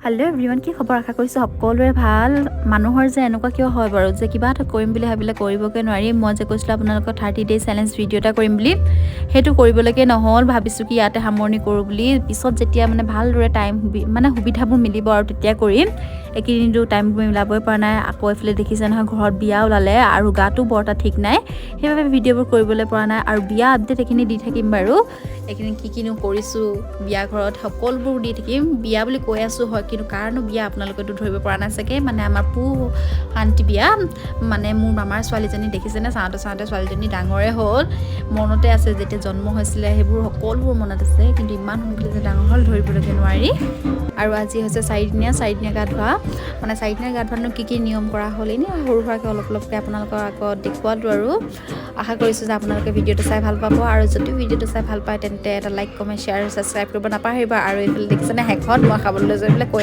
Hello' everyone, কি খবৰ? আশা কৰিছোঁ সকলোৰে ভাল। মানুহৰ যে এনেকুৱা কিয় হয় বাৰু যে কিবা এটা কৰিম বুলি ভাবিলে কৰিবগৈ নোৱাৰি। মই যে কৈছিলোঁ আপোনালোকৰ 30 ডেজ চেলেঞ্জ ভিডিঅ' এটা কৰিম বুলি, সেইটো কৰিবলৈকে নহ'ল। ভাবিছোঁ কি ইয়াতে সামৰণি কৰোঁ বুলি। পিছত যেতিয়া ভালদৰে সুবিধাবোৰ মিলিব আৰু তেতিয়া কৰিম। এইকেইদিনটো টাইমবোৰ মিলাবই পৰা নাই। আকৌ এইফালে দেখিছে নহয়, ঘৰত বিয়া ওলালে আৰু গাটো বৰ এটা ঠিক নাই, সেইবাবে ভিডিঅ'বোৰ কৰিবলৈ পৰা নাই। আৰু বিয়া আপডেট এইখিনি দি থাকিম বাৰু। এইখিনি কিনো কৰিছোঁ বিয়া ঘৰত সকলোবোৰ দি থাকিম। বিয়া বুলি কৈ আছোঁ হয়, কিন্তু কাৰণো বিয়া আপোনালোকেতো ধৰিব পৰা নাই চাগে। আমাৰ শান্তি বিয়া, মোৰ মামাৰ ছোৱালীজনী দেখিছেনে? চাওঁতে ছোৱালীজনী ডাঙৰে হ'ল। মনতে আছে যেতিয়া জন্ম হৈছিলে, সেইবোৰ সকলোবোৰ মনত আছে। কিন্তু ইমান সোনকালে যে ডাঙৰ হ'ল ধৰিবলৈকে নোৱাৰি। আৰু আজি হৈছে চাৰিদিনীয়া গা ধোৱা। চাৰিদিনীয়া গা ধোৱানো কি নিয়ম কৰা হ'ল, এনেই সৰু সুৰাকৈ অলপকৈ আপোনালোকৰ আগত দেখুৱালোঁ। আৰু আশা কৰিছোঁ যে আপোনালোকে ভিডিঅ'টো চাই ভাল পাব। আৰু যদি ভিডিঅ'টো চাই ভাল পায় তেন্তে এটা লাইক, কমেণ্ট, শ্বেয়াৰ আৰু ছাবস্ক্ৰাইব কৰিব নাপাহৰিবা। আৰু এইফালে দেখিছেনে, শেষত মই খাবলৈ লৈ যাই কৈ